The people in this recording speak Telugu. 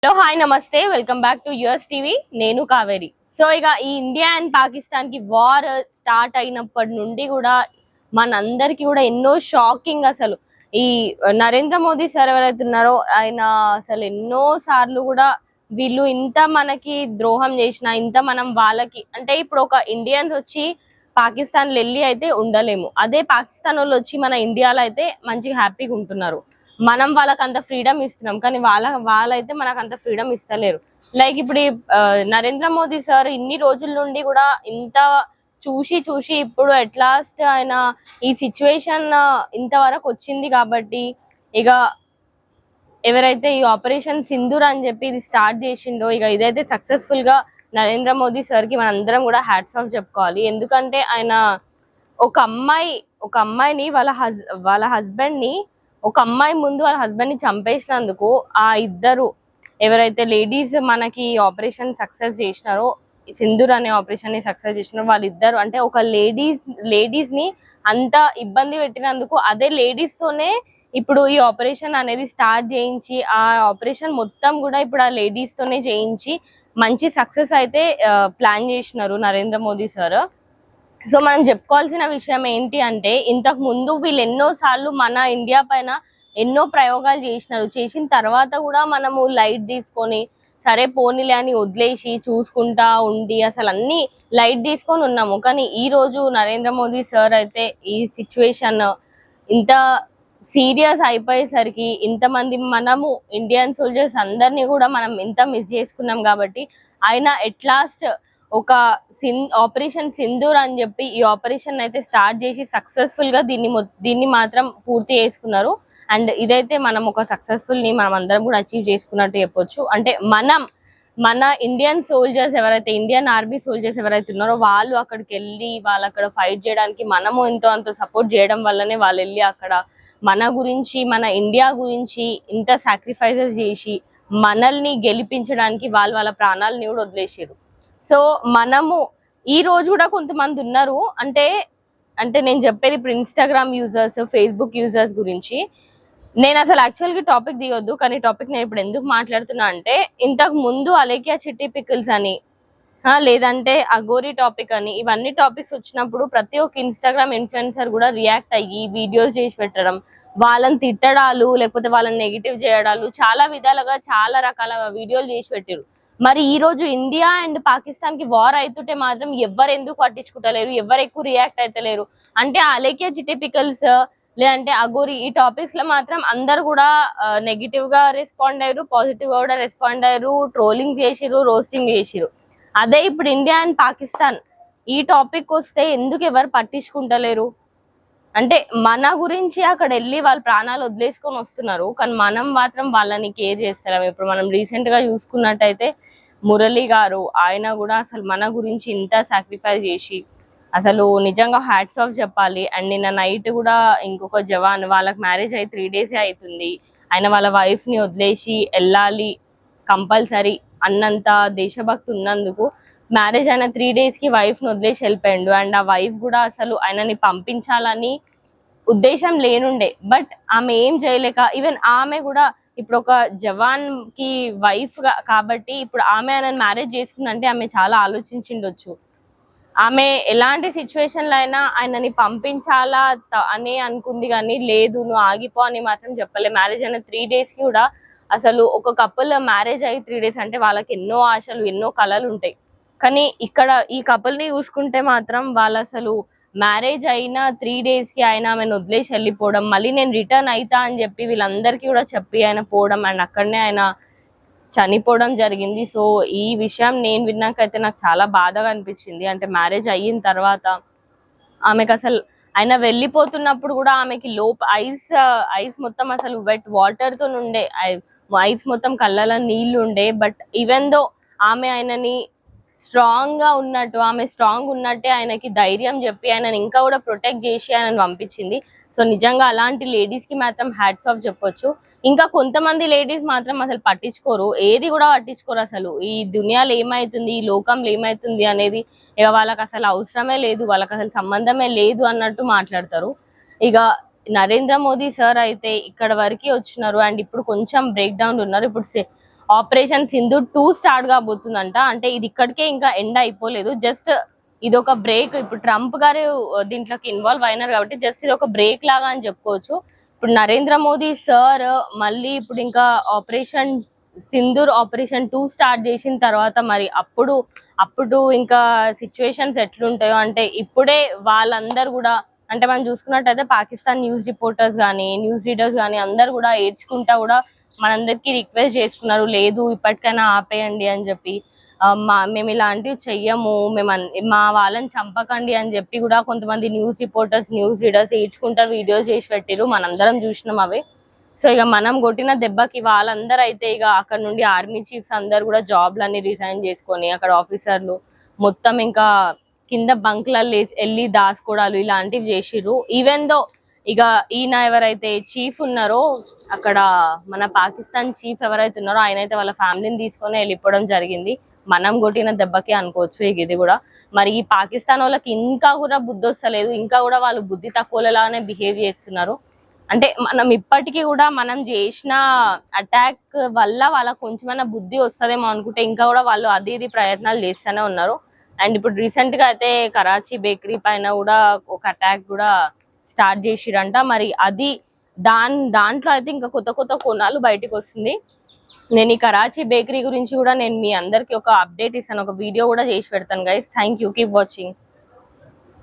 హలో హాయ్ నమస్తే welcome back to yours TV. నేను కావేరి. సో ఇక ఈ ఇండియా అండ్ పాకిస్తాన్ కి వార్ స్టార్ట్ అయినప్పటి నుండి కూడా మనందరికి కూడా ఎన్నో షాకింగ్. అసలు ఈ నరేంద్ర మోదీ సార్ ఎవరైతే ఉన్నారో ఆయన అసలు ఎన్నో సార్లు కూడా వీళ్ళు ఇంత మనకి ద్రోహం చేసిన ఇంత మనం వాళ్ళకి అంటే ఇప్పుడు ఒక ఇండియన్స్ వచ్చి పాకిస్తాన్ వెళ్ళి అయితే ఉండలేము. అదే పాకిస్తాన్ వాళ్ళు వచ్చి మన ఇండియాలో అయితే మంచిగా హ్యాపీగా ఉంటున్నారు. మనం వాళ్ళకి అంత ఫ్రీడమ్ ఇస్తున్నాం, కానీ వాళ్ళైతే మనకు అంత ఫ్రీడమ్ ఇస్తలేరు. లైక్ ఇప్పుడు నరేంద్ర మోదీ సార్ ఇన్ని రోజుల నుండి కూడా ఇంత చూసి చూసి ఇప్పుడు అట్ లాస్ట్ ఆయన ఈ సిచ్యువేషన్ ఇంతవరకు వచ్చింది కాబట్టి ఇక ఎవరైతే ఈ ఆపరేషన్ సింధూర్ అని చెప్పి ఇది స్టార్ట్ చేసిండో ఇక ఇదైతే సక్సెస్ఫుల్ గా నరేంద్ర మోదీ సార్ కి మనందరం కూడా హ్యాట్స్ ఆఫ్ చెప్పుకోవాలి. ఎందుకంటే ఆయన ఒక అమ్మాయిని వాళ్ళ హస్బెండ్ ని ఒక అమ్మాయి ముందు వాళ్ళ హస్బెండ్ ని చంపేసినందుకు ఆ ఇద్దరు ఎవరైతే లేడీస్ మనకి ఆపరేషన్ సక్సెస్ చేసినారో, సింధూర్ అనే ఆపరేషన్ ని సక్సెస్ చేసినారో వాళ్ళిద్దరు అంటే ఒక లేడీస్ ని అంత ఇబ్బంది పెట్టినందుకు అదే లేడీస్ తోనే ఇప్పుడు ఈ ఆపరేషన్ అనేది స్టార్ట్ చేయించి ఆ ఆపరేషన్ మొత్తం కూడా ఇప్పుడు ఆ లేడీస్ తోనే చేయించి మంచి సక్సెస్ అయితే ప్లాన్ చేసినారు నరేంద్ర మోదీ సార్. సో మనం చెప్పుకోవాల్సిన విషయం ఏంటి అంటే ఇంతకు ముందు వీళ్ళు ఎన్నో సార్లు మన ఇండియా పైన ఎన్నో ప్రయోగాలు చేసిన తర్వాత కూడా మనము లైట్ తీసుకొని సరే పోనీలే అని వదిలేసి చూసుకుంటా ఉండి అసలు అన్ని లైట్ తీసుకొని ఉన్నాము. కానీ ఈ రోజు నరేంద్ర మోదీ సార్ అయితే ఈ సిచ్యువేషన్ ఇంత సీరియస్ అయిపోయేసరికి ఇంతమంది మనము ఇండియన్ సోల్జర్స్ అందరినీ కూడా మనం ఇంత మిస్ చేసుకున్నాం కాబట్టి ఆయన ఎట్ లాస్ట్ ఒక ఆపరేషన్ సింధూర్ అని చెప్పి ఈ ఆపరేషన్ అయితే స్టార్ట్ చేసి సక్సెస్ఫుల్ గా దీన్ని మాత్రం పూర్తి చేసుకున్నారు. అండ్ ఇదైతే మనం ఒక సక్సెస్ఫుల్ ని మనం అందరం కూడా అచీవ్ చేసుకున్నట్టు చెప్పొచ్చు. అంటే మన ఇండియన్ సోల్జర్స్ ఎవరైతే ఇండియన్ ఆర్మీ సోల్జర్స్ ఎవరైతే ఉన్నారో వాళ్ళు అక్కడికి వెళ్ళి వాళ్ళు అక్కడ ఫైట్ చేయడానికి మనము ఎంతో అంత సపోర్ట్ చేయడం వల్లనే వాళ్ళు వెళ్ళి అక్కడ మన గురించి మన ఇండియా గురించి ఇంత సాక్రిఫైసెస్ చేసి మనల్ని గెలిపించడానికి వాళ్ళ ప్రాణాలని కూడా వదిలేసారు. సో మనము ఈ రోజు కూడా కొంతమంది ఉన్నారు అంటే నేను చెప్పేది ఇప్పుడు ఇన్స్టాగ్రామ్ యూజర్స్ ఫేస్బుక్ యూజర్స్ గురించి. నేను అసలు యాక్చువల్గా టాపిక్ దిగొద్దు, కానీ టాపిక్ నేను ఇప్పుడు ఎందుకు మాట్లాడుతున్నా అంటే ఇంతకు ముందు అలేఖ్య చిట్టి పికిల్స్ అని లేదంటే అగోరి టాపిక్ అని ఇవన్నీ టాపిక్స్ వచ్చినప్పుడు ప్రతి ఒక్క ఇన్స్టాగ్రామ్ ఇన్ఫ్లుయెన్సర్ కూడా రియాక్ట్ అయ్యి వీడియోస్ చేసి పెట్టడం, వాళ్ళని తిట్టడాలు లేకపోతే వాళ్ళని నెగిటివ్ చేయడాలు చాలా విధాలుగా చాలా రకాల వీడియోలు చేసి పెట్టారు. మరి ఈ రోజు ఇండియా అండ్ పాకిస్తాన్ కి వార్ అవుతుంటే మాత్రం ఎవరు ఎందుకు పట్టించుకుంటలేరు, ఎవరు ఎక్కువ రియాక్ట్ అవుతలేరు అంటే అలేఖ్య చిట్టి పికిల్స్ లేదంటే అగోరి ఈ టాపిక్స్ లో మాత్రం అందరు కూడా నెగిటివ్ గా రెస్పాండ్ అయ్యారు, పాజిటివ్ గా కూడా రెస్పాండ్ అయ్యారు, ట్రోలింగ్ చేసిరు, రోస్టింగ్ చేసిరు. అదే ఇప్పుడు ఇండియా అండ్ పాకిస్తాన్ ఈ టాపిక్ వస్తే ఎందుకు ఎవరు పట్టించుకుంటలేరు అంటే మన గురించి అక్కడ వెళ్ళి వాళ్ళ ప్రాణాలు వదిలేసుకొని వస్తున్నారు, కానీ మనం మాత్రం వాళ్ళని కేర్ చేస్తాం. ఇప్పుడు మనం రీసెంట్ గా చూసుకున్నట్టయితే మురళి గారు ఆయన కూడా అసలు మన గురించి ఇంత సాక్రిఫైస్ చేసి అసలు నిజంగా హ్యాట్స్ ఆఫ్ చెప్పాలి. అండ్ నిన్న నైట్ కూడా ఇంకొక జవాన్ వాళ్ళకి మ్యారేజ్ అయి 3 days అవుతుంది, ఆయన వాళ్ళ వైఫ్ ని వదిలేసి వెళ్ళాలి కంపల్సరీ అన్నంత దేశభక్తి ఉన్నందుకు మ్యారేజ్ అయిన 3 days కి వైఫ్ ని వదిలేసి వెళ్ళిపోయాడు. అండ్ ఆ వైఫ్ కూడా అసలు ఆయనని పంపించాలని ఉద్దేశం లేనుండే, బట్ ఆమె ఏం చేయలేక ఈవెన్ ఆమె కూడా ఇప్పుడు ఒక జవాన్ కి వైఫ్ కాబట్టి ఇప్పుడు ఆమె ఆయనని మ్యారేజ్ చేసుకుందంటే ఆమె చాలా ఆలోచించిండొచ్చు. ఆమె ఎలాంటి సిచ్యువేషన్లో అయినా ఆయనని పంపించాలా అని అనుకుంది, కానీ లేదు నువ్వు ఆగిపో అని మాత్రం చెప్పలే. మ్యారేజ్ అయిన 3 days కి కూడా అసలు ఒక కపుల్ మ్యారేజ్ అయ్యి 3 days అంటే వాళ్ళకి ఎన్నో ఆశలు ఎన్నో కళలు ఉంటాయి, కానీ ఇక్కడ ఈ కపుల్ ని చూసుకుంటే మాత్రం వాళ్ళు అసలు మ్యారేజ్ అయిన 3 days కి ఆయన ఆమెను వదిలేసి వెళ్ళిపోవడం, మళ్ళీ నేను రిటర్న్ అవుతా అని చెప్పి వీళ్ళందరికీ కూడా చెప్పి ఆయన పోవడం అండ్ అక్కడనే ఆయన చనిపోవడం జరిగింది. సో ఈ విషయం నేను విన్నాకైతే నాకు చాలా బాధగా అనిపించింది. అంటే మ్యారేజ్ అయిన తర్వాత ఆమెకు అసలు ఆయన వెళ్ళిపోతున్నప్పుడు కూడా ఆమెకి ఐస్ మొత్తం అసలు వెట్ వాటర్ తో ఉండే, ఐస్ మొత్తం కళ్ళలో నీళ్లు ఉండే, బట్ ఈవెన్ దో ఆమె ఆయనని ఆమె స్ట్రాంగ్ ఉన్నట్టే ఆయనకి ధైర్యం చెప్పి ఆయనని ఇంకా కూడా ప్రొటెక్ట్ చేసి ఆయనను పంపించింది. సో నిజంగా అలాంటి లేడీస్ కి మాత్రం హ్యాట్స్ ఆఫ్ చెప్పొచ్చు. ఇంకా కొంతమంది లేడీస్ మాత్రం అసలు పట్టించుకోరు, ఏది కూడా పట్టించుకోరు. అసలు ఈ దునియాలో ఏమైతుంది, ఈ లోకంలో ఏమైతుంది అనేది ఇక వాళ్ళకి అసలు అవసరమే లేదు, వాళ్ళకి అసలు సంబంధమే లేదు అన్నట్టు మాట్లాడతారు. ఇక నరేంద్ర మోదీ సార్ అయితే ఇక్కడ వరకు వచ్చినారు అండ్ ఇప్పుడు కొంచెం బ్రేక్ డౌన్ ఉన్నారు. ఇప్పుడు ఆపరేషన్ సింధూర్ 2 స్టార్ట్ కాబోతుందంట. అంటే ఇది ఇక్కడికే ఇంకా ఎండ్ అయిపోలేదు, జస్ట్ ఇది ఒక బ్రేక్. ఇప్పుడు ట్రంప్ గారు దీంట్లోకి ఇన్వాల్వ్ అయినారు కాబట్టి జస్ట్ ఇది ఒక బ్రేక్ లాగా అని చెప్పుకోవచ్చు. ఇప్పుడు నరేంద్ర మోదీ సార్ మళ్ళీ ఇప్పుడు ఇంకా ఆపరేషన్ సింధూర్ ఆపరేషన్ 2 స్టార్ట్ చేసిన తర్వాత మరి అప్పుడు ఇంకా సిచ్యువేషన్స్ ఎట్లుంటాయో, అంటే ఇప్పుడే వాళ్ళందరూ కూడా, అంటే మనం చూసుకున్నట్టయితే పాకిస్తాన్ న్యూస్ రిపోర్టర్స్ కానీ న్యూస్ రీడర్స్ కానీ అందరు కూడా ఏడ్చుకుంటా కూడా మనందరికి రిక్వెస్ట్ చేసుకున్నారు, లేదు ఇప్పటికైనా ఆపేయండి అని చెప్పి, మేము ఇలాంటివి చెయ్యము, మా వాళ్ళని చంపకండి అని చెప్పి కూడా కొంతమంది న్యూస్ రిపోర్టర్స్ న్యూస్ రీడర్స్ ఏడ్చుకుంటారు, వీడియోస్ చేసి పెట్టిరు, మనందరం చూసినాం అవి. సో ఇక మనం కొట్టిన దెబ్బకి వాళ్ళందరూ అయితే ఇక అక్కడ నుండి ఆర్మీ చీఫ్స్ అందరు కూడా జాబ్లన్నీ రిజైన్ చేసుకొని అక్కడ ఆఫీసర్లు మొత్తం ఇంకా కింద బంక్లలో వెళ్ళి దాచుకోవడాలు ఇలాంటివి చేసిర్రు. ఈవెన్ దో ఇక ఈయన ఎవరైతే చీఫ్ ఉన్నారో అక్కడ మన పాకిస్తాన్ చీఫ్ ఎవరైతే ఉన్నారో ఆయన అయితే వాళ్ళ ఫ్యామిలీని తీసుకొని వెళ్ళిపోవడం జరిగింది. మనం కొట్టిన దెబ్బకి అనుకోవచ్చు ఇక ఇది కూడా. మరి ఈ పాకిస్తాన్ వాళ్ళకి ఇంకా కూడా బుద్ధి వస్తలేదు, ఇంకా కూడా వాళ్ళు బుద్ధి తక్కువలాగానే బిహేవ్ చేస్తున్నారు. అంటే మనం ఇప్పటికీ కూడా మనం చేసిన అటాక్ వల్ల వాళ్ళకి కొంచెమైనా బుద్ధి వస్తుందేమో అనుకుంటే ఇంకా కూడా వాళ్ళు అది ఇది ప్రయత్నాలు చేస్తూనే ఉన్నారు. అండ్ ఇప్పుడు రీసెంట్ గా అయితే కరాచీ బేకరీ పైన కూడా ఒక అటాక్ కూడా స్టార్ట్ చేసిరంట. మరి అది దాంట్లో అయితే ఇంకా కొత్త కొత్త కోణాలు బయటకు వస్తుంది. నేను ఈ కరాచీ బేకరీ గురించి కూడా నేను మీ అందరికి ఒక అప్డేట్ ఇస్తాను, ఒక వీడియో కూడా చేసి పెడతాను guys. Thank you, keep watching.